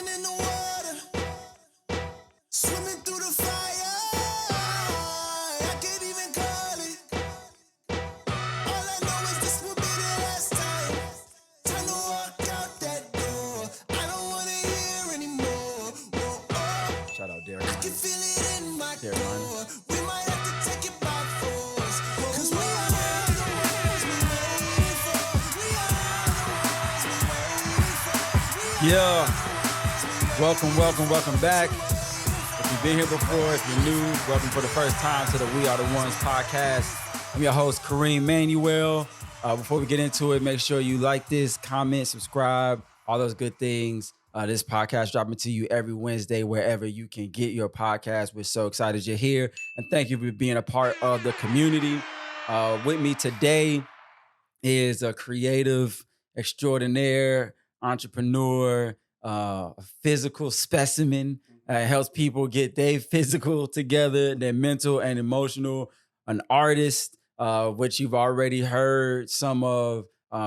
Swimming in the water, swimming through the fire. I can't even call it. All I know is this will be the last time. Time to walk out that door. I don't wanna hear anymore. Whoa, oh. Shout out Derek. I can feel it in my Derek core. We might have to take it by force. Cause we are the ones we waiting for. We are the ones we waiting for. Yeah. Welcome back. If you've been here before, if you're new, welcome for the first time to the We Are the Ones podcast. I'm your host, Kareem Manuel. Before we get into it, make sure you like this, comment, subscribe, all those good things. This podcast dropping to you every Wednesday, wherever you can get your podcast. We're so excited you're here. And thank you for being a part of the community. With me today is a creative extraordinaire, entrepreneur, physical specimen, helps people get their physical together, their mental and emotional, an artist, which you've already heard some of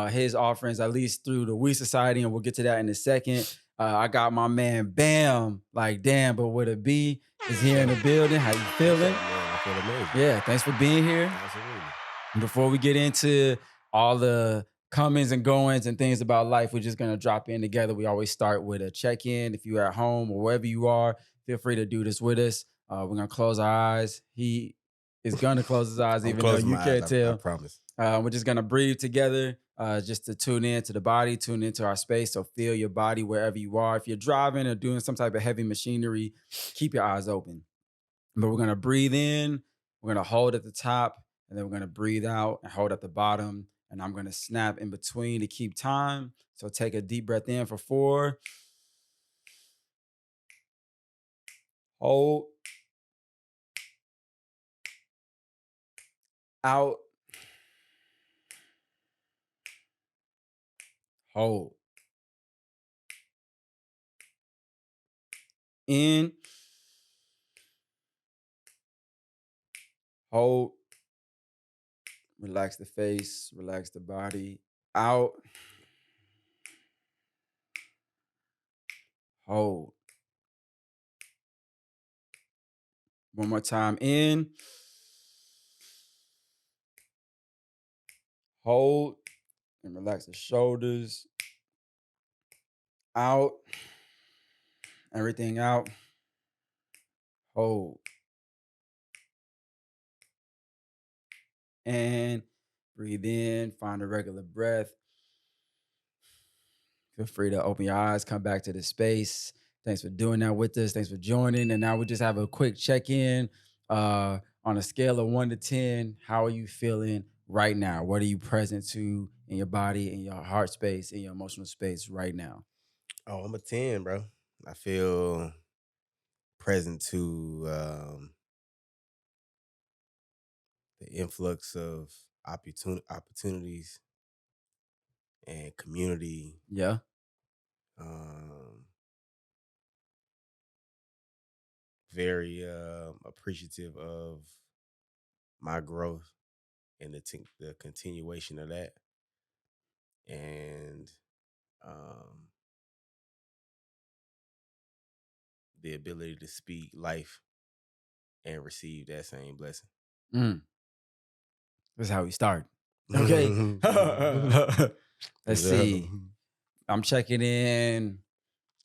his offerings, at least through the We Society, and we'll get to that in a second. I got my man Bamn, like damn, but with a B, is here in the building. How you feeling? I feel amazing. Yeah, thanks for being here. Absolutely. Before we get into all the comings and goings and things about life, we're just going to drop in together. We always start with a check-in. If you're at home or wherever you are, feel free to do this with us. We're going to close our eyes. He is going to close his eyes, even though you can't tell. I promise. We're just going to breathe together just to tune in to the body, tune into our space. So feel your body wherever you are. If you're driving or doing some type of heavy machinery, keep your eyes open. But we're going to breathe in. We're going to hold at the top. And then we're going to breathe out and hold at the bottom. And I'm going to snap in between to keep time. So take a deep breath in for 4. Hold. Out. Hold. In. Hold. Relax the face, relax the body. Out. Hold. One more time. In. Hold. And relax the shoulders. Out. Everything out. Hold. And breathe in, find a regular breath. Feel free to open your eyes, come back to the space. Thanks for doing that with us. Thanks for joining. And now we just have a quick check-in on a scale of 1 to 10. How are you feeling right now? What are you present to in your body, in your heart space, in your emotional space right now? Oh, I'm a 10, bro. I feel present to the influx of opportunities and community. Yeah. Very appreciative of my growth and the continuation of that. And the ability to speak life and receive that same blessing. That's how we start. Okay. Let's see. I'm checking in.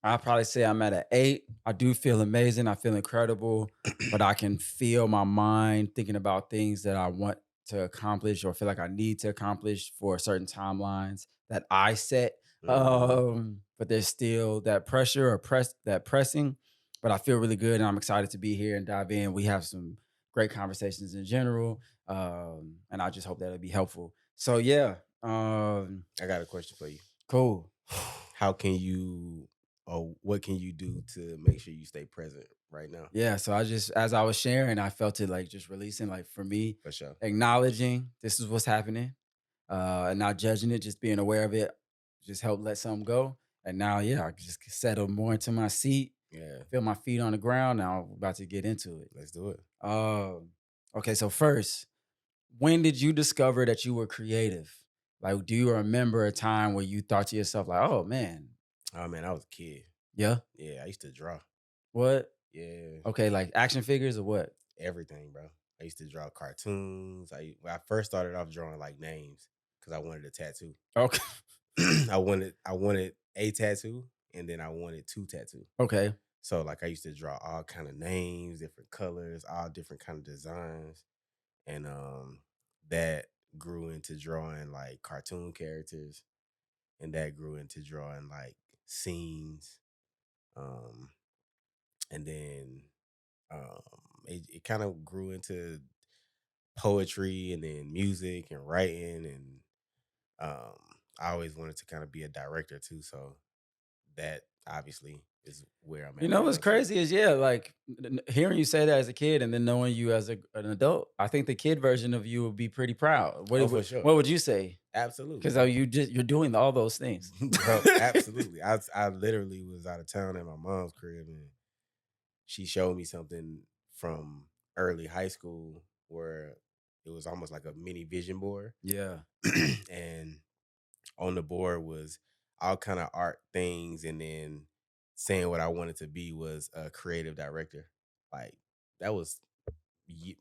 I'll probably say I'm at an 8. I do feel amazing. I feel incredible, but I can feel my mind thinking about things that I want to accomplish or feel like I need to accomplish for certain timelines that I set. But there's still that pressure or that pressing, but I feel really good and I'm excited to be here and dive in. We have some great conversations in general. And I just hope that'll be helpful. So yeah. I got a question for you. Cool. How can you, or what can you do to make sure you stay present right now? Yeah, so as I was sharing, I felt it like just releasing, like for me, For sure. acknowledging this is what's happening, and not judging it, just being aware of it, just help let something go. And now, yeah, I can just settle more into my seat. Yeah. Feel my feet on the ground. Now I'm about to get into it. Let's do it. Okay, so first, when did you discover that you were creative? Like, do you remember a time where you thought to yourself, like, oh man, I was a kid. Yeah. Yeah, I used to draw. What? Yeah, Okay, like action figures or what? everything, bro. I used to draw cartoons. When I first started off drawing like names because I wanted a tattoo. Okay. I wanted a tattoo, and then I wanted two tattoo. Okay. So like I used to draw all kind of names, different colors, all different kind of designs, and that grew into drawing like cartoon characters, and that grew into drawing like scenes, um, and then um, it kind of grew into poetry, and then music and writing, and um, I always wanted to kind of be a director too. So that obviously is where I'm You at know right what's now too. crazy is like hearing you say that as a kid and then knowing you as an adult. I think the kid version of you would be pretty proud. Oh, for sure, What would you say? absolutely, Because bro. you're doing all those things. Bro, absolutely. I literally was out of town at my mom's crib, and she showed me something from early high school where it was almost like a mini vision board. Yeah. And on the board was all kind of art things, and then saying what I wanted to be was a creative director. Like that was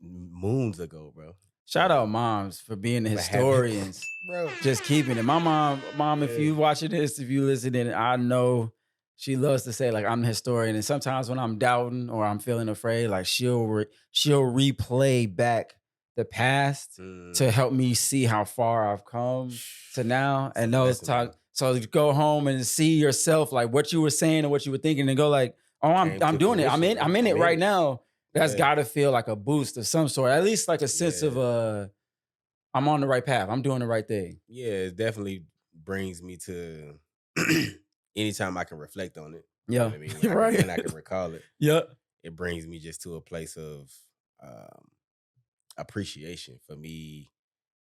moons ago, bro. Shout But out moms for being the but having historians. bro, Just keeping it. My mom, if yeah. you watching this, if you listening, I know she loves to say like I'm the historian. And sometimes when I'm doubting or I'm feeling afraid, like she'll replay back the past to Mm, help me see how far I've come to now. it's a And those blessing, times, bro. so you go home and see yourself like what you were saying and what you were thinking, and go like, oh, Came I'm to doing it. fruition, bro. I'm in it I'm in right it. now. That's Yeah. gotta feel like a boost of some sort, at least like a sense of Yeah. I'm on the right path. I'm doing the right thing. Yeah, it definitely brings me to anytime I can reflect on it. You know Yeah. what I mean? Right. When I can recall it, Yeah. it brings me just to a place of um, appreciation for me,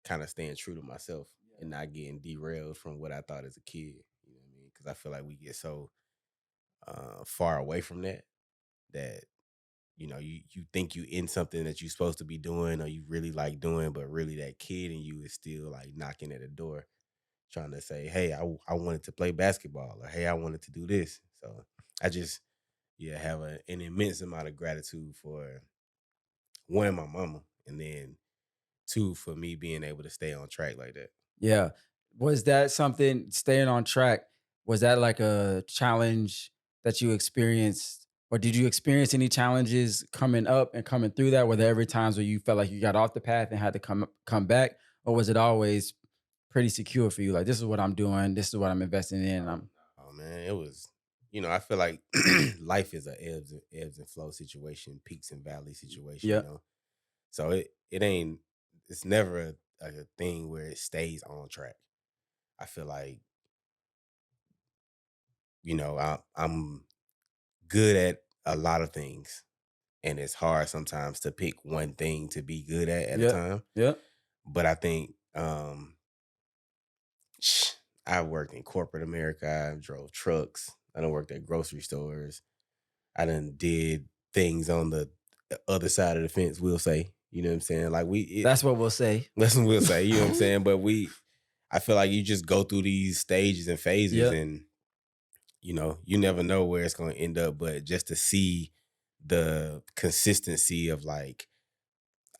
kind of staying true to myself and not getting derailed from what I thought as a kid. You know what I mean? Because I feel like we get so far away from that you think you in something that you're supposed to be doing or you really like doing, but really that kid in you is still like knocking at the door trying to say, hey, I wanted to play basketball, or hey, I wanted to do this. So I just, yeah, have an immense amount of gratitude for one, my mama, and then two, for me being able to stay on track like that. Yeah. Was that something staying on track? Was that like a challenge that you experienced? Or did you experience any challenges coming up and coming through that? Were there ever times where you felt like you got off the path and had to come back? Or was it always pretty secure for you? Like this is what I'm doing, this is what I'm investing in. I'm Oh man, it was, I feel like life is a ebbs and flow situation, peaks and valleys situation, yeah. So it ain't, it's never a thing where it stays on track. I feel like, I'm good at a lot of things, and it's hard sometimes to pick one thing to be good at a Yeah. time. Yeah. But I think I worked in corporate America. I drove trucks. I done worked at grocery stores. I done did things on the other side of the fence. We'll say, you know what I'm saying? Like That's what we'll say. that's what we'll say. You know what I'm saying? But I feel like you just go through these stages and phases, Yeah. and you never know where it's going to end up. But just to see the consistency of like,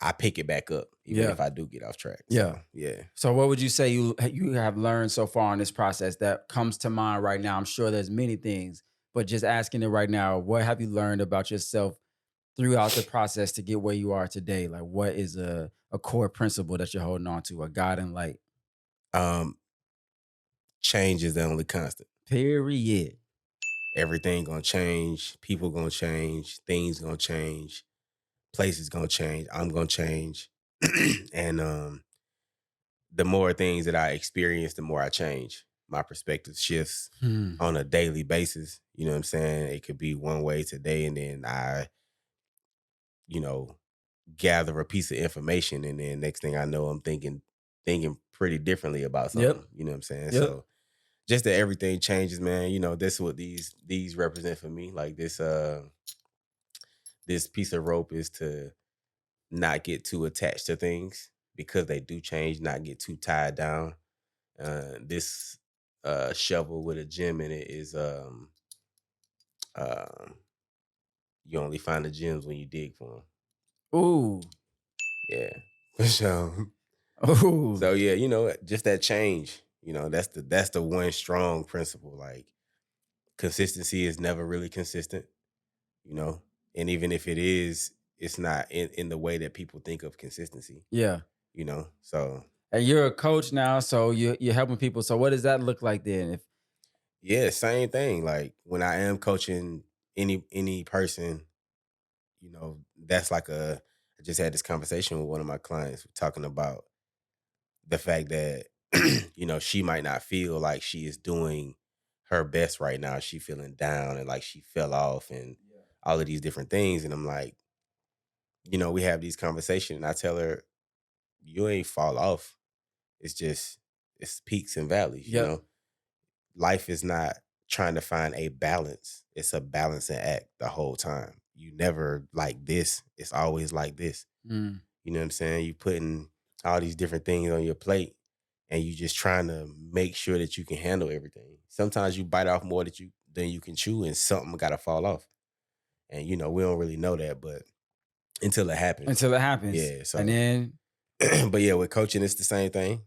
I pick it back up even Yeah. if I do get off track. Yeah. So yeah. So what would you say you have learned so far in this process that comes to mind right now? I'm sure there's many things, but just asking it right now, what have you learned about yourself throughout the process to get where you are today? Like what is a core principle that you're holding on to, a guiding light? Um, change is the only constant. Period. Everything gonna change. People gonna change. Things gonna change. Places gonna change. I'm gonna change. And the more things that I experience, the more I change. My perspective shifts Hmm. on a daily basis. You know what I'm saying? It could be one way today, and then I, you know, gather a piece of information, and then next thing I know, I'm thinking pretty differently about Yep. something. You know what I'm saying? Yep. So just that everything changes, man. That's what these represent for me. Like this piece of rope is to not get too attached to things because they do change, not get too tied down. This shovel with a gem in it is You only find the gems when you dig for them. Ooh. Yeah, for sure. Ooh. So yeah, just that change. That's the one strong principle. Like consistency is never really consistent. And even if it is, it's not in the way that people think of consistency. Yeah. So And you're a coach now, so you're helping people. So what does that look like then? If yeah, same thing. Like when I am coaching any person, that's like I just had this conversation with one of my clients talking about the fact that she might not feel like she is doing her best right now. She feeling down and like she fell off and all of these different things. And I'm like, we have these conversations and I tell her, you ain't fall off. It's peaks and valleys, Yep. Life is not trying to find a balance. It's a balancing act the whole time. You never like this. It's always like this. Mm. You know what I'm saying? You putting all these different things on your plate and you just trying to make sure that you can handle everything. Sometimes you bite off more than you can chew and something got to fall off. And, we don't really know that, but until it happens. Yeah. So, and then, but yeah, with coaching, it's the same thing.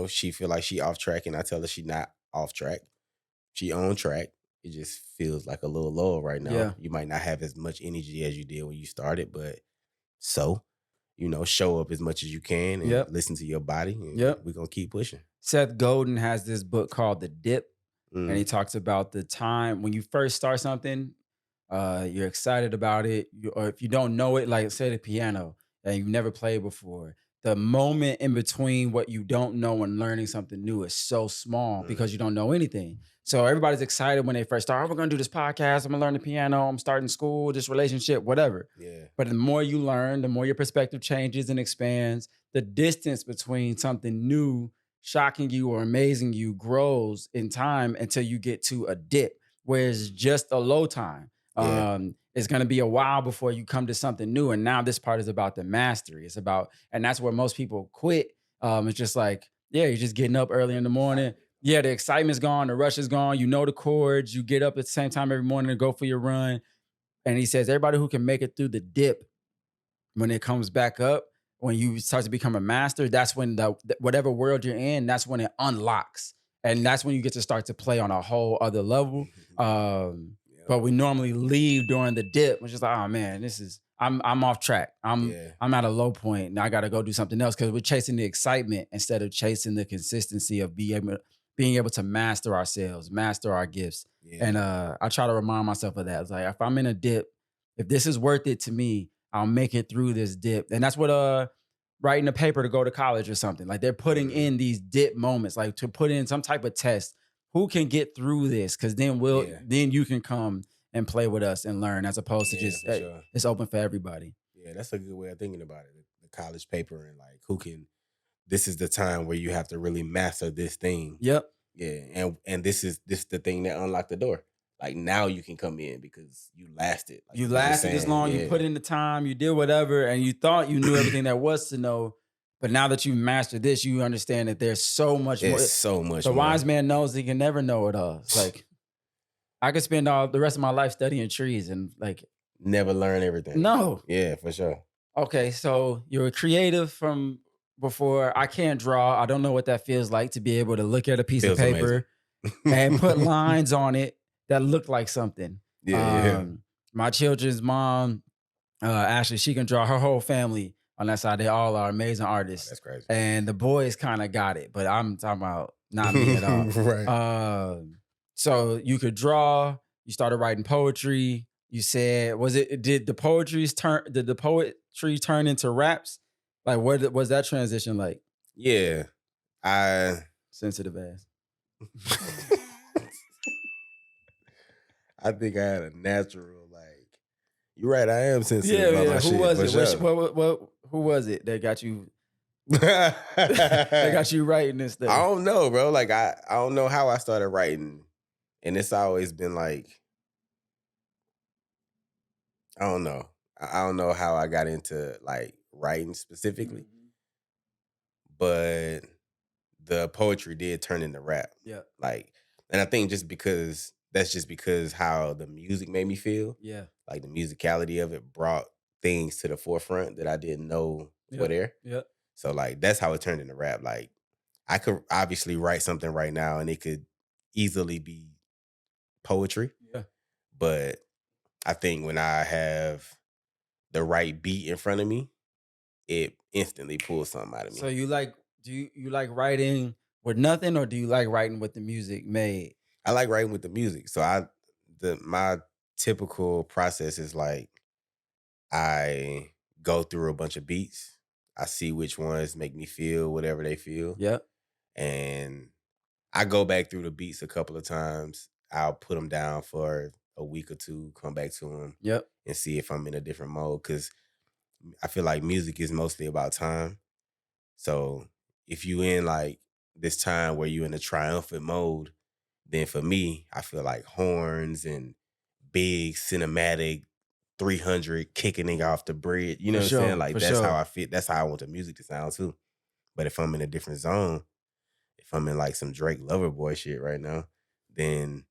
She feel like she off track and I tell her she not off track. She on track. It just feels like a little lower right now. Yeah. You might not have as much energy as you did when you started, but show up as much as you can and listen to your body. And we're going to keep pushing. Seth Godin has this book called The Dip. Mm. And he talks about the time when you first start something, you're excited about it. Or if you don't know it, like say the piano and you've never played before, the moment in between what you don't know and learning something new is so small because you don't know anything. So everybody's excited when they first start. Oh, we're going to do this podcast. I'm going to learn the piano. I'm starting school, this relationship, whatever. Yeah. But the more you learn, the more your perspective changes and expands. The distance between something new shocking you or amazing you grows in time until you get to a dip where it's just a low time. Yeah. It's going to be a while before you come to something new. And now this part is about the mastery. It's about, and that's where most people quit. It's just like, yeah, you're just getting up early in the morning. Yeah, the excitement's gone. The rush is gone. You know the chords. You get up at the same time every morning to go for your run. And he says, everybody who can make it through the dip, when it comes back up, when you start to become a master, that's when whatever world you're in, that's when it unlocks. And that's when you get to start to play on a whole other level. But we normally leave during the dip, which is like, oh man, I'm off track. I'm at a low point. Now I got to go do something else because we're chasing the excitement instead of chasing the consistency of being able to master ourselves, master our gifts. Yeah. And I try to remind myself of that. It's like, if I'm in a dip, if this is worth it to me, I'll make it through this dip. And that's what writing a paper to go to college or something. Like they're putting in these dip moments, like to put in some type of test. Who can get through this? Because then then you can come and play with us and learn, as opposed to just sure. It's open for everybody. Yeah, that's a good way of thinking about it. The college paper and like this is the time where you have to really master this thing. Yep. Yeah. And this is the thing that unlocked the door. Like now you can come in because you lasted. Like you lasted this long, you put in the time, you did whatever, and you thought you knew everything there was to know. But now that you've mastered this, you understand that there's so much more. So much the more. wise man knows he can never know it all. It's like, I could spend all the rest of my life studying trees and like never learn everything. No. Yeah, for sure. Okay, so you're a creative from before. I can't draw. I don't know what that feels like to be able to look at a piece of paper and put lines on it that look like something. Yeah. My children's mom, Ashley, she can draw. Her whole family on that side, they all are amazing artists. Oh, that's crazy. And the boys kind of got it, but I'm talking about not me at all. Right. So you could draw. You started writing poetry. You said, did the poetry turn into raps? Like, what was that transition like? Yeah. Sensitive ass. I think I had a natural, like, you're right, I am sensitive about my shit. Who was it? Sure. Who was it that got you? They got you writing this thing? I don't know, bro. Like, I don't know how I started writing. And it's always been like, I don't know. I don't know how I got into, like, writing specifically. But the poetry did turn into rap. Yeah. Like, and I think just because that's just because how the music made me feel. Yeah. Like the musicality of it brought things to the forefront that I didn't know were there. Yeah. So like that's how it turned into rap. Like I could obviously write something right now and it could easily be poetry, Yeah. but I think when I have the right beat in front of me, it instantly pulls something out of me. So you like, do you like writing with nothing, or do you like writing with the music made? I like writing with the music. So my typical process is like I go through a bunch of beats. I see which ones make me feel whatever they feel. Yep. And I go back through the beats a couple of times. I'll put them down for a week or two, come back to them Yep. and see if I'm in a different mode. Cause I feel like music is mostly about time. So if you in like this time where you're in a triumphant mode, then for me, I feel like horns and big cinematic 300 kicking it off the bridge. You know For what I'm sure. saying? Like For that's how sure. I feel. That's how I want the music to sound too. But if I'm in a different zone, if I'm in like some Drake Loverboy shit right now, then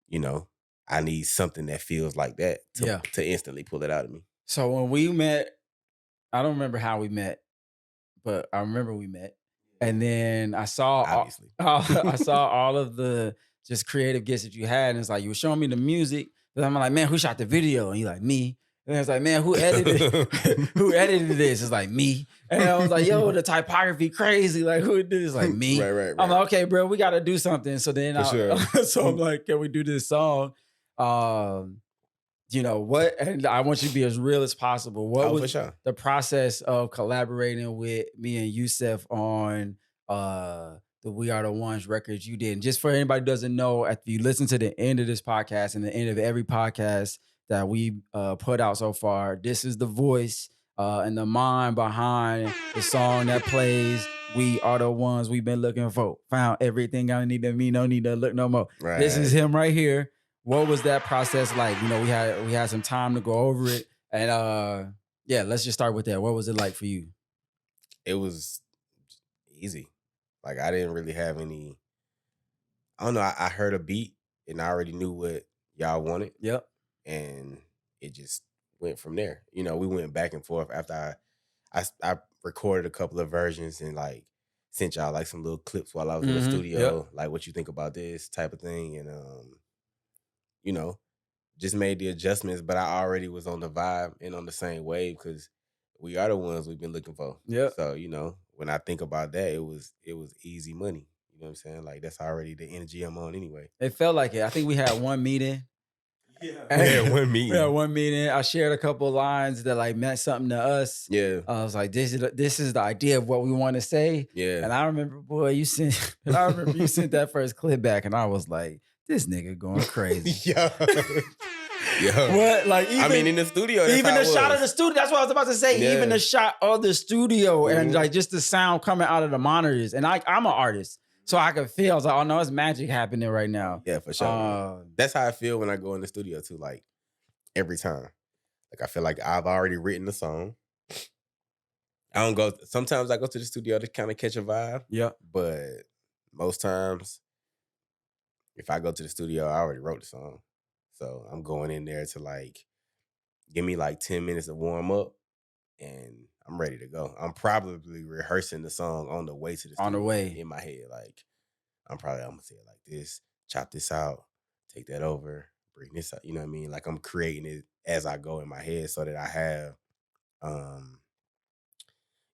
you know I need something that feels like that Yeah. to instantly pull it out of me. So when we met, I don't remember how we met, but I remember we met. And then I saw Obviously. I saw all of the just creative gifts that you had. And it's like you were showing me the music. But I'm like, man, who shot the video? And you're like, me. And it's like, man, who edited who edited this? It's like me. And I was like, yo, the typography crazy. Like, who did this? Like me. Right. I'm like, okay, bro, we gotta do something. So then For sure. so I'm like, can we do this song? You know what? And I want you to be as real as possible. What Oh, was for sure. the process of collaborating with me and Yusef on the We Are the Ones records you did? And just for anybody who doesn't know, if you listen to the end of this podcast and the end of every podcast that we put out so far, this is the voice and the mind behind the song that plays. We are the ones we've been looking for. Found everything I need to me, no need to look no more. Right. This is him right here. What was that process like? You know, we had some time to go over it. And yeah, let's just start with that. What was it like for you? It was easy. Like I didn't really have any. I don't know. I heard a beat and I already knew what y'all wanted, Yep. and it just went from there. You know, we went back and forth after I recorded a couple of versions and like sent y'all like some little clips while I was in the studio, like what you think about this type of thing, and you know, just made the adjustments. But I already was on the vibe and on the same wave because we are the ones we've been looking for. Yep. So you know, when I think about that, it was easy money. You know what I'm saying? Like that's already the energy I'm on anyway. It felt like it. I think we had one meeting. Yeah, one meeting. We had one meeting. I shared a couple of lines that like meant something to us. Yeah. I was like, this is the idea of what we want to say. Yeah. And I remember, boy, you sent that first clip back, and I was like, this nigga going crazy. Yeah. Yeah. What? Like I mean, in the studio, that's even how the it shot was. of the studio. That's what I was about to say. Yeah. Even the shot of the studio and Mhm. like just the sound coming out of the monitors. And I'm an artist, so I could feel. I was like, oh no, it's magic happening right now. Yeah, for sure. That's how I feel when I go in the studio too. Like every time, like I feel like I've already written the song. I don't go. Sometimes I go to the studio to kind of catch a vibe. Yeah. But most times, if I go to the studio, I already wrote the song. So I'm going in there to like give me like 10 minutes to warm up and I'm ready to go. I'm probably rehearsing the song on the way to the studio. On the way. In my head. Like I'm gonna say it like this, chop this out, take that over, bring this out. You know what I mean? Like I'm creating it as I go in my head so that I have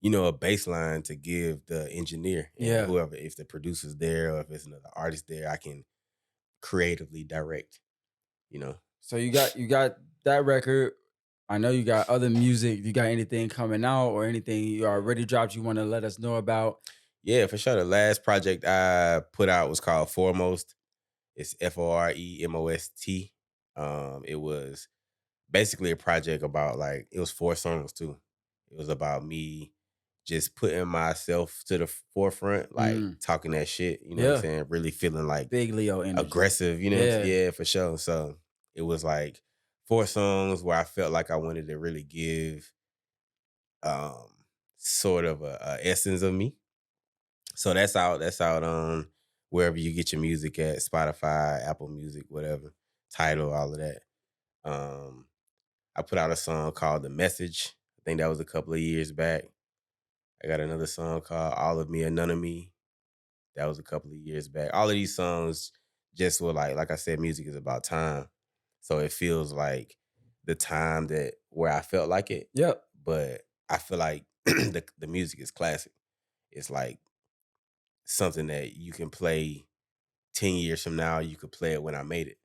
you know, a baseline to give the engineer and Yeah. whoever, if the producer's there or if it's another artist there, I can creatively direct, you know. So you got that record. I know you got other music. You got anything coming out or anything you already dropped you want to let us know about? Yeah, for sure. The last project I put out was called Foremost. It's Foremost. It was basically a project about like, it was 4 songs too. It was about me just putting myself to the forefront, like talking that shit, you know what I'm saying? Really feeling like Big Leo energy. aggressive, you know what I'm saying? Yeah, for sure. So it was like 4 songs where I felt like I wanted to really give sort of a essence of me. So that's out wherever you get your music at, Spotify, Apple Music, whatever, Tidal, all of that. I put out a song called The Message. I think that was a couple of years back. I got another song called All of Me or None of Me. That was a couple of years back. All of these songs just were like I said, music is about time. So it feels like the time that where I felt like it. Yep. But I feel like the music is classic. It's like something that you can play 10 years from now. You could play it when I made it,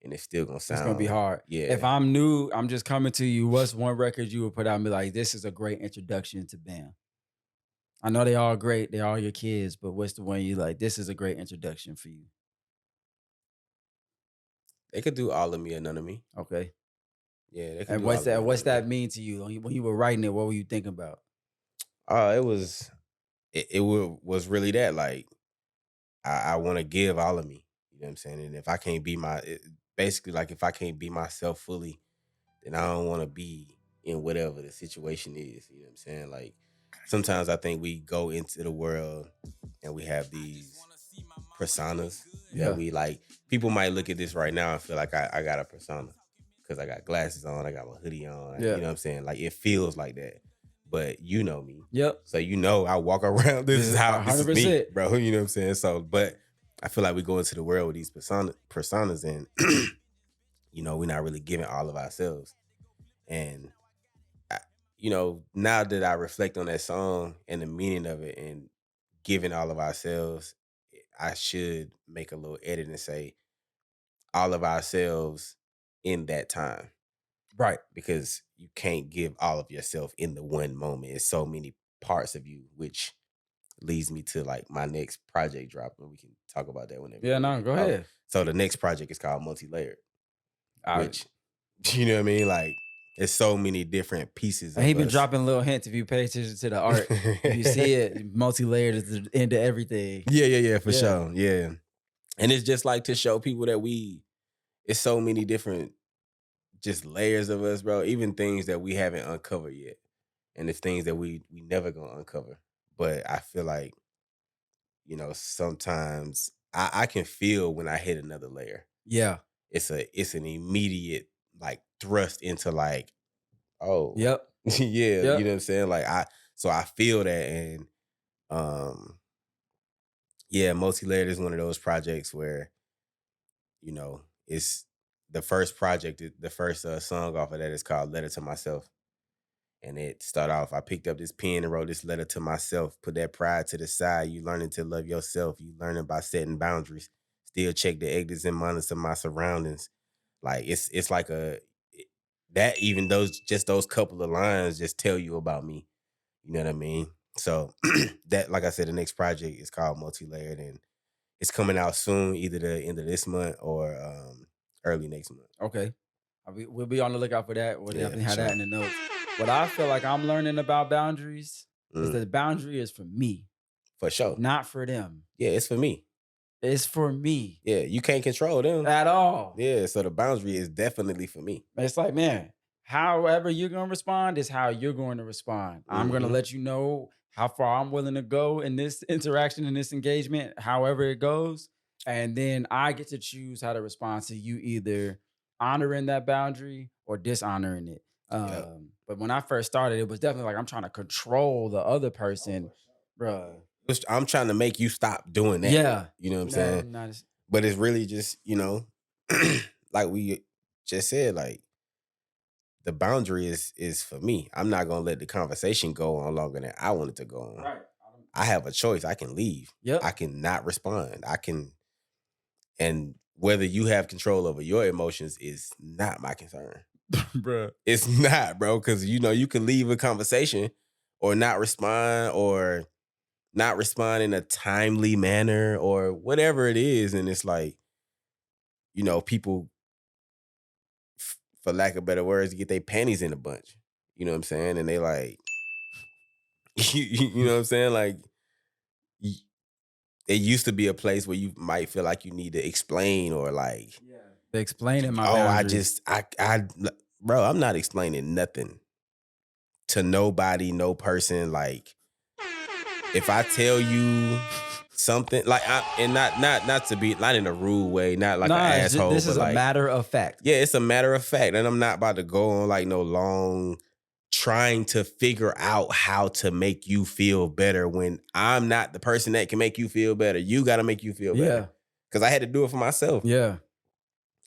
and it's still gonna sound. It's gonna be hard. Yeah. If I'm new, I'm just coming to you. What's one record you would put out and be like, this is a great introduction to Bamn? I know they all great. They're all your kids, but what's the one you like? This is a great introduction for you. They could do All of Me or None of Me. Okay. Yeah. They could And do what's All of Me that? or What's None of that Me. mean to you when you were writing it? What were you thinking about? It was really that. Like, I want to give all of me. You know what I'm saying? And if I can't be basically, like, if I can't be myself fully, then I don't want to be in whatever the situation is. You know what I'm saying? Like, sometimes I think we go into the world and we have these personas that we like. People might look at this right now and feel like I got a persona because I got glasses on, I got my hoodie on. Yeah. You know what I'm saying? Like, it feels like that. But you know me. Yep. So I walk around. This is how this is me, 100%. bro. You know what I'm saying? So, but I feel like we go into the world with these personas and we're not really giving all of ourselves. And now that I reflect on that song and the meaning of it and giving all of ourselves, I should make a little edit and say all of ourselves in that time. Right. Because you can't give all of yourself in the one moment. It's so many parts of you, which leads me to like my next project drop, and we can talk about that whenever. Yeah, no, go ahead. So the next project is called Multi-Layered, All which, you know what I mean? Like, it's so many different pieces. And he been dropping little hints. If you pay attention to the art, if you see it, multi-layered is the end of everything. Yeah, for sure. Yeah. And it's just like to show people that it's so many different just layers of us, bro. Even things that we haven't uncovered yet. And it's things that we never gonna uncover. But I feel like, sometimes I can feel when I hit another layer. Yeah. It's an immediate like thrust into like, oh. Yep. Yeah. Yep. You know what I'm saying? Like I feel that. And Multi-Layered is one of those projects where, it's the first project, the first song off of that is called Letter to Myself. And it started off, I picked up this pen and wrote this letter to myself. Put that pride to the side. You learning to love yourself. You learning by setting boundaries. Still check the exits and monitor my surroundings. Like it's like even those couple of lines just tell you about me. You know what I mean? So that, like I said, the next project is called Multi-Layered, and it's coming out soon, either the end of this month or early next month. Okay. We'll be on the lookout for that. We'll definitely have sure. that in the notes. What I feel like I'm learning about boundaries is that the boundary is for me. For sure. Not for them. Yeah, it's for me. It's for me. Yeah, you can't control them. At all. Yeah, so the boundary is definitely for me. It's like, man, however you're going to respond is how you're going to respond. I'm going to let you know how far I'm willing to go in this interaction, in this engagement, however it goes. And then I get to choose how to respond to you, either honoring that boundary or dishonoring it. But when I first started, it was definitely like I'm trying to control the other person, bruh. I'm trying to make you stop doing that. Yeah. You know what I'm saying? But it's really just, like we just said, like, the boundary is for me. I'm not going to let the conversation go on longer than I want it to go on. Right. I have a choice. I can leave. Yep. I can not respond. And whether you have control over your emotions is not my concern. Bruh. It's not, bro, because, you can leave a conversation or not respond or not respond in a timely manner or whatever it is. And it's like, people, for lack of better words, get their panties in a bunch. You know what I'm saying? And they like, you know what I'm saying? Like, it used to be a place where you might feel like you need to explain or like, explaining my boundaries. Bro, I'm not explaining nothing to nobody, no person. Like, if I tell you something like not to be not in a rude way, not like an asshole. This is but a like, matter of fact. Yeah, it's a matter of fact, and I'm not about to go on like no long trying to figure out how to make you feel better when I'm not the person that can make you feel better. You got to make you feel better. Because I had to do it for myself. Yeah.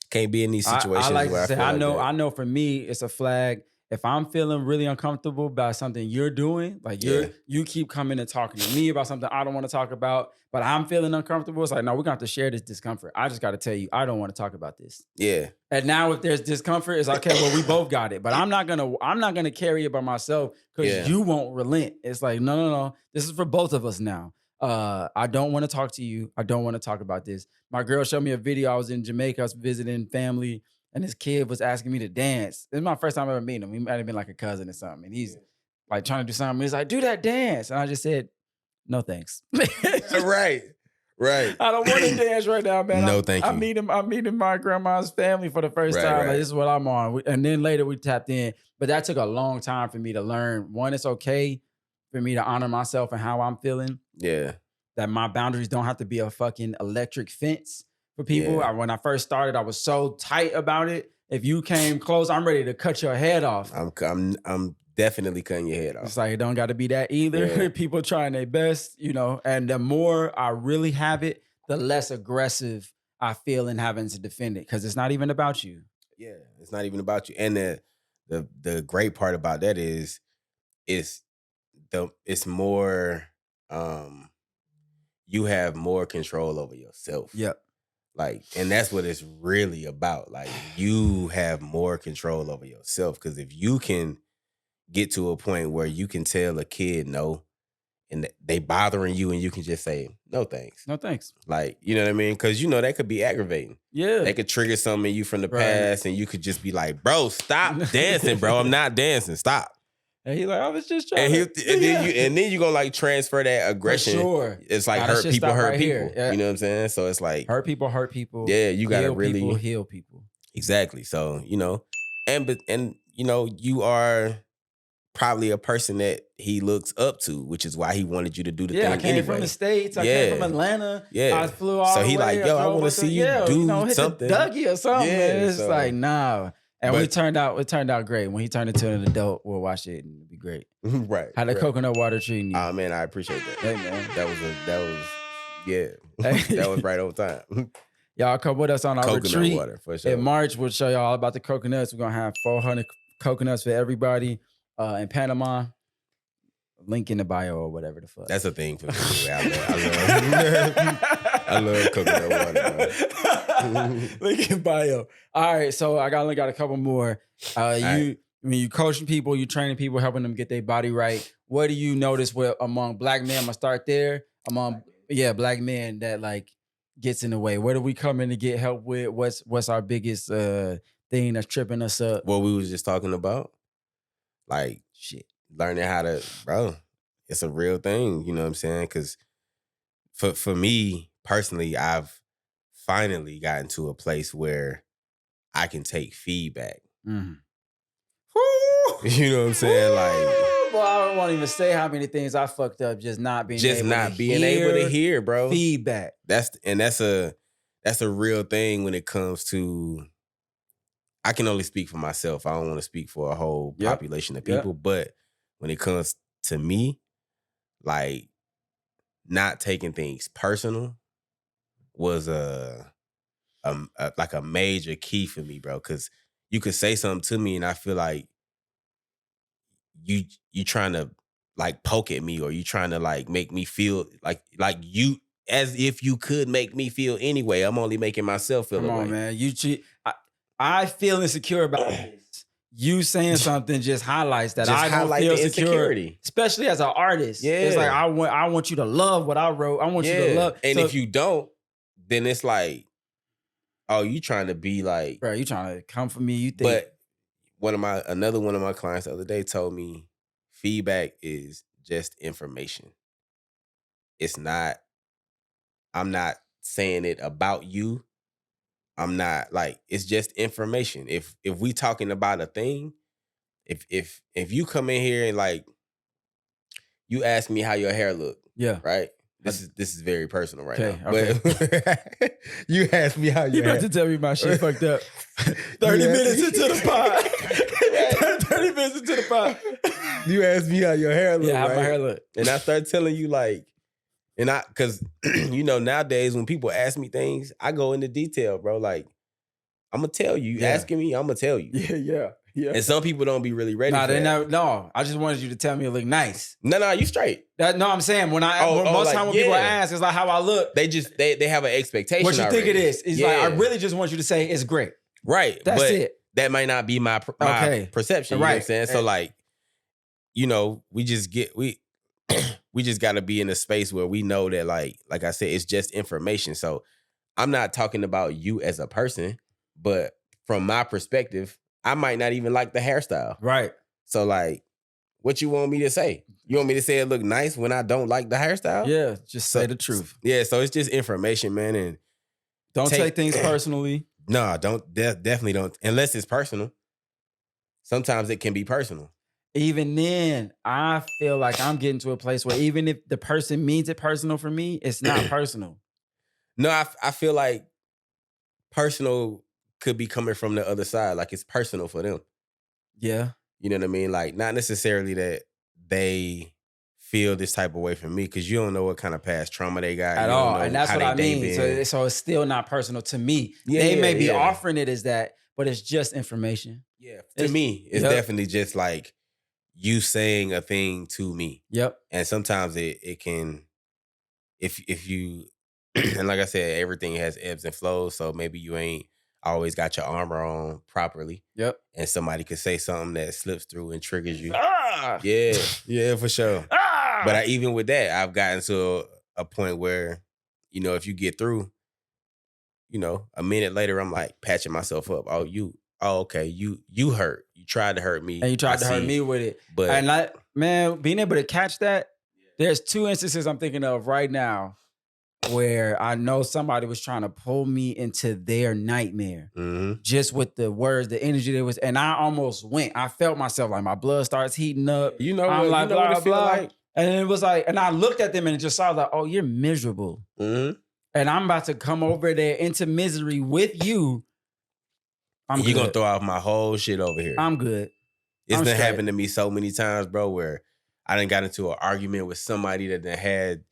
Can't be in these situations I like where to say, I feel like that. I know for me, it's a flag. If I'm feeling really uncomfortable about something you're doing, like you keep coming and talking to me about something I don't want to talk about, but I'm feeling uncomfortable. It's like, no, we're gonna have to share this discomfort. I just got to tell you, I don't want to talk about this. Yeah. And now if there's discomfort, it's like, okay, well, we both got it. But I'm not gonna carry it by myself because you won't relent. It's like, no. This is for both of us now. I don't want to talk to you. I don't want to talk about this. My girl showed me a video. I was in Jamaica, I was visiting family, and this kid was asking me to dance. This is my first time ever meeting him. He might have been like a cousin or something. And he's like trying to do something. He's like, do that dance. And I just said, no, thanks. Right. I don't want to dance right now, man. No, thank you. I'm meeting my grandma's family for the first time. Right. Like, this is what I'm on. And then later we tapped in. But that took a long time for me to learn. One, it's okay for me to honor myself and how I'm feeling. Yeah. That my boundaries don't have to be a fucking electric fence for people. Yeah. When I first started, I was so tight about it. If you came close, I'm ready to cut your head off. I'm definitely cutting your head off. It's like, it don't got to be that either. Yeah. People trying their best, and the more I really have it, the less aggressive I feel in having to defend it, because it's not even about you. Yeah, it's not even about you. And the great part about that is it's more you have more control over yourself. Yep. Like, and that's what it's really about. Like, you have more control over yourself, because if you can get to a point where you can tell a kid no, and they bothering you, and you can just say no thanks. No thanks. Like, you know what I mean? Because that could be aggravating. Yeah. They could trigger something in you from the past, and you could just be like, bro, stop dancing, bro. I'm not dancing. Stop. And he like, I was just trying. And then you gonna like transfer that aggression. For sure. It's like Gotta hurt people, right here. Yeah. You know what I'm saying? So it's like hurt people. Yeah, you gotta really heal people. Exactly. So and you are probably a person that he looks up to, which is why he wanted you to do the thing. I came from the States. I came from Atlanta. Yeah. I flew all the way. So he like, yo, I want to see you do hit something. The Dougie or something. Yeah, It's like, nah. And it turned out great. When he turned into an adult, we'll watch it and it'll be great. Right. How the coconut water treating you? Oh man, I appreciate that. Hey man. That was right on time. Y'all come with us on our coconut retreat. Water, for sure. In March, we'll show y'all all about the coconuts. We're gonna have 400 coconuts for everybody in Panama. Link in the bio or whatever the fuck. That's a thing for me. I love coconut water, bro. Link in bio. All right, so I only got a couple more. When you coaching people, you training people, helping them get their body right. What do you notice among black men? I'm gonna start there. Black men that like gets in the way. What do we come in to get help with? What's our biggest thing that's tripping us up? What we was just talking about, like shit. Learning how to, bro, it's a real thing, you know what I'm saying? Because for me personally, I've finally gotten to a place where I can take feedback. Mm-hmm. You know what I'm saying? Like, well, I won't even say how many things I fucked up just not being able to hear, bro. Feedback. That's a real thing when it comes to. I can only speak for myself. I don't want to speak for a whole population of people, but when it comes to me, like not taking things personal was like a major key for me, bro. Because you could say something to me, and I feel like you trying to like poke at me, or you trying to like make me feel like you, as if you could make me feel anyway. I'm only making myself feel. Come on, man. I feel insecure about this. You saying something just highlights that I don't feel secure, especially as an artist. Yeah, it's like I want you to love what I wrote. I want you to love. And if you don't, then it's like, oh, you trying to be like, bro, you trying to come for me? You think? But another one of my clients the other day told me, feedback is just information. It's not. I'm not saying it about you. I'm not like, it's just information. If we talking about a thing, if you come in here and like you ask me how your hair look, yeah, right? This is very personal right Okay, now. But you asked me how You about to tell me my shit fucked up. 30 minutes into the pod. 30 minutes into the pod. You asked me how your hair look, Yeah, how right? my hair look. And I started telling you like, because you know, nowadays when people ask me things, I go into detail, bro. Like, I'm gonna tell you. Yeah. Asking me, I'm gonna tell you. Yeah. And some people don't be really ready for that. No, I just wanted you to tell me it look nice. No, you straight. No, I'm saying when most time when people ask, it's like how I look. They have an expectation. What you already. think it is? It's like I really just want you to say it's great. Right. That's but it. That might not be my perception. You know what I'm saying? So like, you know, we just got to be in a space where we know that like I said, it's just information. So I'm not talking about you as a person, but from my perspective, I might not even like the hairstyle. Right. So like, what you want me to say? You want me to say it look nice when I don't like the hairstyle? Yeah, just say the truth. Yeah, so it's just information, man. And don't take things personally. No, definitely don't. Unless it's personal. Sometimes it can be personal. Even then, I feel like I'm getting to a place where even if the person means it personal for me, it's not personal. No, I feel like personal could be coming from the other side. Like it's personal for them. Yeah. You know what I mean? Like not necessarily that they feel this type of way from me because you don't know what kind of past trauma they got. At all. And that's what I mean. So it's still not personal to me. They may be offering it as that, but it's just information. Yeah. To me, it's definitely just like you saying a thing to me. Yep. And sometimes it can, if you, and like I said, everything has ebbs and flows. So maybe you ain't always got your armor on properly. Yep. And somebody could say something that slips through and triggers you. Ah! Yeah, for sure. Ah! But even with that, I've gotten to a point where, you know, if you get through, you know, a minute later, I'm like patching myself up. Okay, you hurt. You tried to hurt me. And you tried to hurt me with it. But man, being able to catch that, there's two instances I'm thinking of right now where I know somebody was trying to pull me into their nightmare. Mm-hmm. Just with the words, the energy there was, and I almost went. I felt myself like my blood starts heating up. You know, I'm like, what it feel like? And it was like, and I looked at them and just saw like, oh, you're miserable. Mm-hmm. And I'm about to come over there into misery with you. You're going to throw out my whole shit over here. I'm good. It's been happening to me so many times, bro, where I done got into an argument with somebody that done had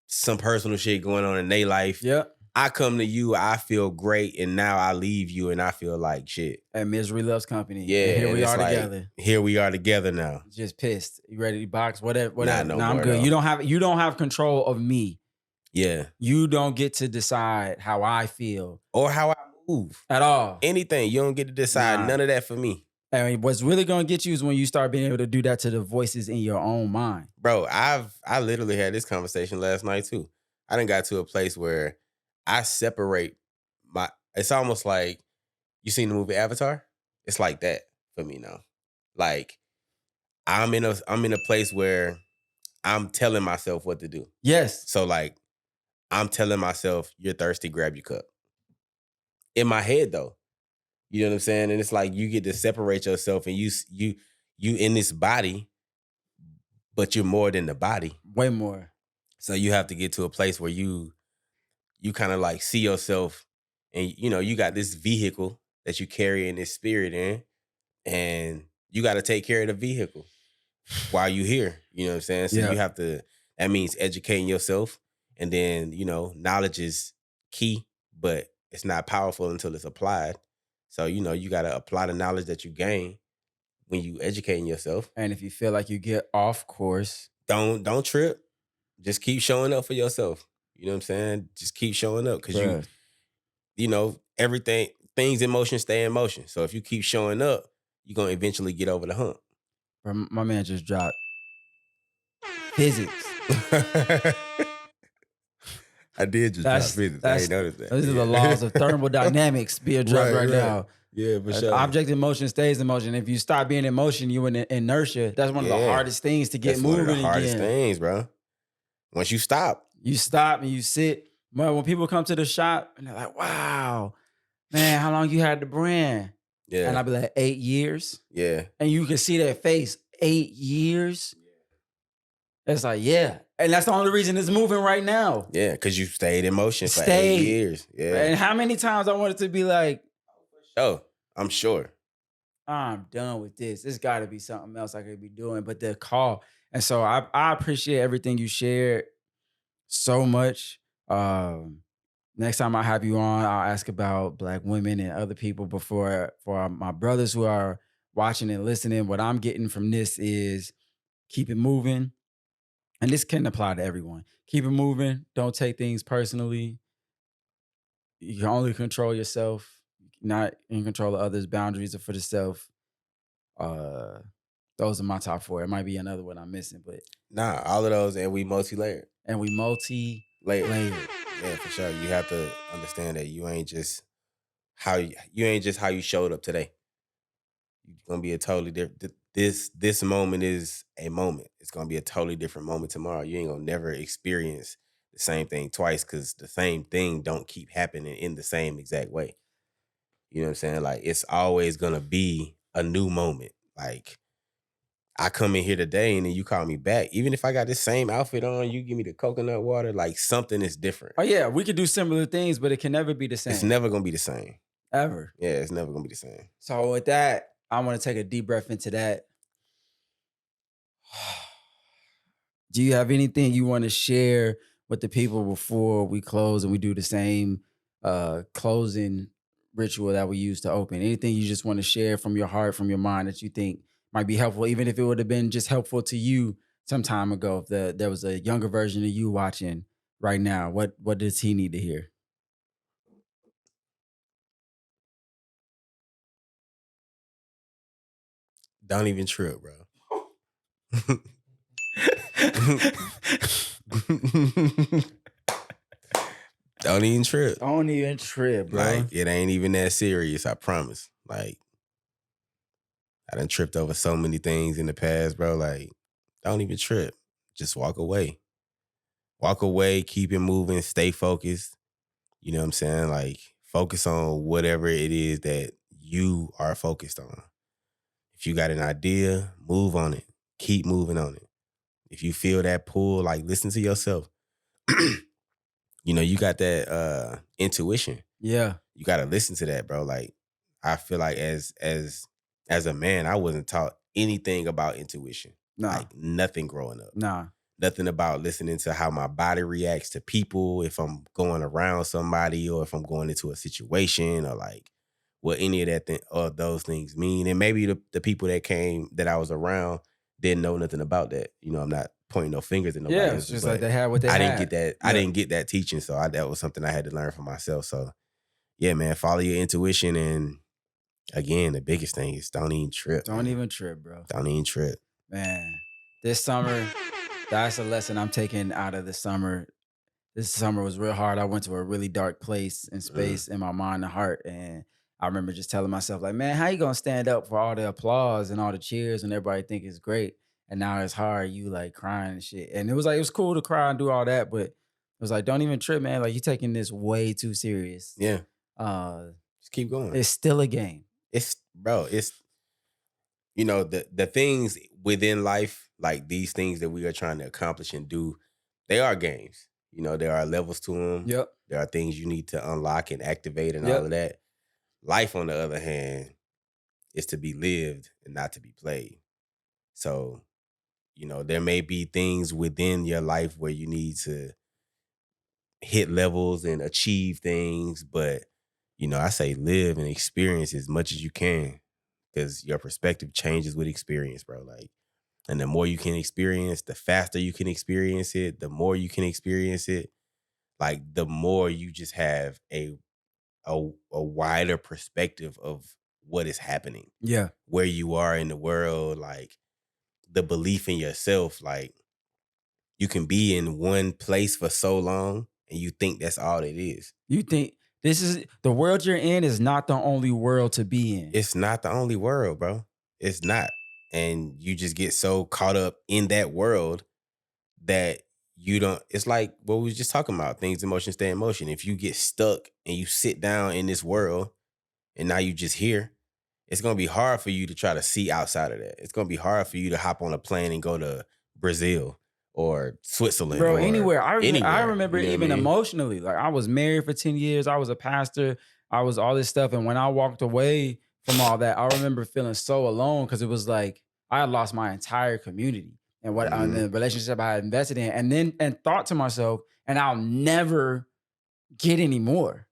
some personal shit going on in their life. Yeah. I come to you, I feel great, and now I leave you and I feel like shit. And misery loves company. Yeah. And here we are together. Here we are together now. Just pissed. You ready to box? Whatever. No I'm good. Though. You don't have control of me. Yeah. You don't get to decide how I feel. Or how I move. At all. Anything. You don't get to decide none of that for me. And what's really gonna get you is when you start being able to do that to the voices in your own mind. Bro, I literally had this conversation last night too. I done got to a place where I separate it's almost like you seen the movie Avatar? It's like that for me now. Like I'm in a place where I'm telling myself what to do. Yes. So like I'm telling myself, you're thirsty, grab your cup. In my head though. You know what I'm saying? And it's like you get to separate yourself and you in this body, but you're more than the body. Way more. So you have to get to a place where you kind of like see yourself and, you know, you got this vehicle that you carry in this spirit in, and you got to take care of the vehicle while you here. You know what I'm saying? So you have to, that means educating yourself. And then, you know, knowledge is key, but it's not powerful until it's applied. So, you know, you got to apply the knowledge that you gain when you educating yourself. And if you feel like you get off course, don't trip. Just keep showing up for yourself. You know what I'm saying? Just keep showing up because you know, things in motion stay in motion. So if you keep showing up, you're going to eventually get over the hump. My man just dropped physics. I did just drop physics. I ain't noticed that. These are the laws of thermodynamics being dropped right now. Yeah, for sure. Object in motion stays in motion. If you stop being in motion, you in inertia. That's one of the hardest things to get moving again. That's one of the hardest things, bro. Once you stop. You stop and you sit. But when people come to the shop and they're like, wow, man, how long you had the brand? Yeah. And I'll be like, 8 years. Yeah. And you can see their face, 8 years. It's like, yeah. And that's the only reason it's moving right now. Yeah, because you stayed in motion for 8 years. Yeah. And how many times I wanted to be like, oh, I'm sure. I'm done with this. There's got to be something else I could be doing. But the call. And so I appreciate everything you shared so much. Next time I have you on, I'll ask about Black women and other people for my brothers who are watching and listening. What I'm getting from this is keep it moving. And this can apply to everyone. Keep it moving. Don't take things personally. You can only control yourself. Not in control of others. Boundaries are for the self. Those are my top 4. It might be another one I'm missing, but Nah, all of those, and we multi-layered. Layered. Yeah, for sure. You have to understand that you ain't just how you showed up today. You're gonna be a totally different. This moment is a moment. It's gonna be a totally different moment tomorrow. You ain't gonna never experience the same thing twice because the same thing don't keep happening in the same exact way. You know what I'm saying? Like it's always gonna be a new moment. Like I come in here today and then you call me back. Even if I got this same outfit on, you give me the coconut water, like something is different. Oh yeah, we could do similar things, but it can never be the same. It's never gonna be the same. Ever. Yeah, it's never gonna be the same. So with that, I want to take a deep breath into that. Do you have anything you want to share with the people before we close and we do the same closing ritual that we use to open? Anything you just want to share from your heart, from your mind that you think might be helpful, even if it would have been just helpful to you some time ago, if there was a younger version of you watching right now, what does he need to hear? Don't even trip, bro. Don't even trip. Don't even trip, bro. Like, it ain't even that serious, I promise. Like, I done tripped over so many things in the past, bro. Like, don't even trip. Just walk away. Walk away, keep it moving, stay focused. You know what I'm saying? Like, focus on whatever it is that you are focused on. If you got an idea, move on it. Keep moving on it. If you feel that pull, like, listen to yourself. You know, you got that intuition. Yeah. You got to listen to that, bro. Like, I feel like as a man, I wasn't taught anything about intuition. Nah. Like, nothing growing up. Nah. Nothing about listening to how my body reacts to people, if I'm going around somebody or if I'm going into a situation or like what any of that or those things mean. And maybe the people that I was around didn't know nothing about that. You know, I'm not pointing no fingers at nobody. Yeah, it's just like they had what they had. I didn't get that. Yeah. I didn't get that teaching. So that was something I had to learn for myself. So yeah, man, follow your intuition. And again, the biggest thing is don't even trip. Don't even trip, bro. Don't even trip. Man, this summer, that's a lesson I'm taking out of the summer. This summer was real hard. I went to a really dark place and space in my mind and heart. And I remember just telling myself, like, man, how you gonna stand up for all the applause and all the cheers and everybody think it's great? And now it's hard, you like crying and shit. And it was cool to cry and do all that, but it was like, don't even trip, man. Like, you're taking this way too serious. Yeah. Just keep going. It's still a game. It's you know, the things within life, like these things that we are trying to accomplish and do, they are games. You know, there are levels to them. Yep. There are things you need to unlock and activate and all of that. Life, on the other hand, is to be lived and not to be played. So, you know, there may be things within your life where you need to hit levels and achieve things, but, you know, I say live and experience as much as you can because your perspective changes with experience, bro. Like, and the more you can experience, the faster you can experience it, the more you can experience it, like the more you just have a wider perspective of what is happening. Yeah. Where you are in the world, like the belief in yourself. Like, you can be in one place for so long and you think that's all it is. You think this is the world you're in is not the only world to be in. It's not the only world, bro. It's not. And you just get so caught up in that world that you don't, it's like what we was just talking about, things in motion stay in motion. If you get stuck and you sit down in this world and now you just here, it's going to be hard for you to try to see outside of that. It's going to be hard for you to hop on a plane and go to Brazil or Switzerland, bro, or anywhere. I remember you know even what I mean? emotionally. Like I was married for 10 years. I was a pastor. I was all this stuff. And when I walked away from all that, I remember feeling so alone because it was like I had lost my entire community and what the relationship I had invested in, and thought to myself, and I'll never get any more.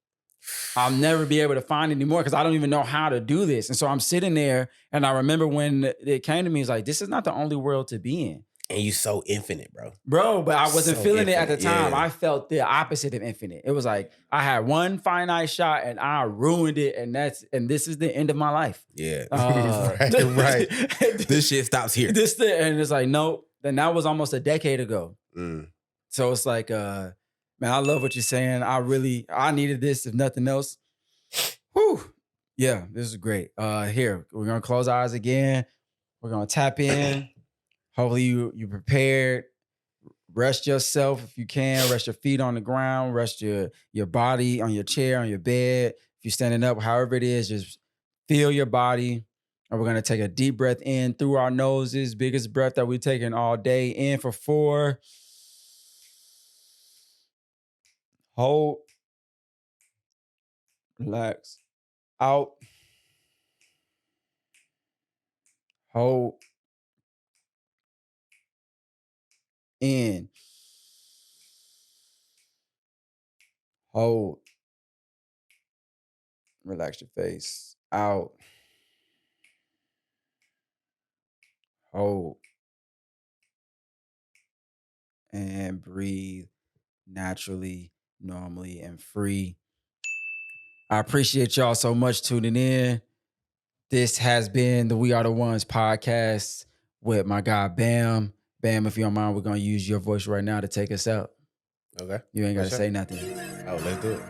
I'll never be able to find any more because I don't even know how to do this. And so I'm sitting there, and I remember when it came to me, it's like, this is not the only world to be in. And you so infinite, bro. Bro, but I wasn't So feeling it at the infinite, time. yeah. I felt the opposite of infinite. It was like I had one finite shot and I ruined it, and this is the end of my life. Yeah. Right. This shit stops here. And it's like, nope. Then that was almost a decade ago. Mm. So it's like, man, I love what you're saying. I needed this, if nothing else. Whew. Yeah, this is great. Here, we're gonna close our eyes again. We're gonna tap in. Hopefully you prepared. Rest yourself if you can. Rest your feet on the ground. Rest your body on your chair, on your bed. If you're standing up, however it is, just feel your body. And we're gonna take a deep breath in through our noses. Biggest breath that we've taken all day. In for 4. Hold. Relax. Out. Hold. In. Hold. Relax your face. Out. Hold. And breathe naturally, normally, and free. I appreciate y'all so much tuning in. This has been the We Are the Ones podcast with my guy Bam. Bam, if you don't mind, we're going to use your voice right now to take us out. Okay. You ain't got to Sure. say nothing. Oh, let's do it.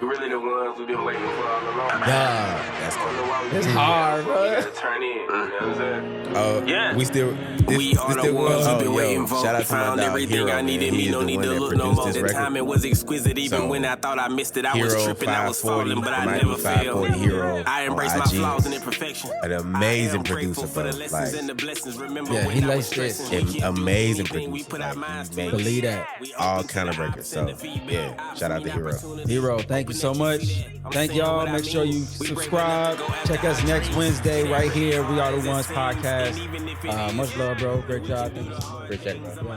We're really the ones who've been waiting for all along. That's cool. It's hard, bro. We gotta turn in. You know what I'm saying? Oh, Yeah. We still. We are the ones who've been waiting for. Shout out to my Found dog everything Hero, I needed. man. Me He no is the need one to that look no produced more. this The record. timing was exquisite. Even So, when I thought I missed it, I was Hero tripping. I was 540, falling, but I might never be failed. 540 Hero I embrace on my IG. flaws and imperfection. An amazing I am grateful producer, for bro. the lessons Like, and the blessings. Remember Yeah, when he I was laced this. stressing. We keep amazing doing anything we producer. put our Like, minds he to. makes Believe that. We all open to kind of the records. opposite and So, the feedback. yeah, shout out to Hero. Hero, thank you so much. Thank y'all. Make sure you subscribe. Check us next Wednesday right here. We Are the Ones podcast. Much love, bro. Great job. Thank you. Appreciate it, bro.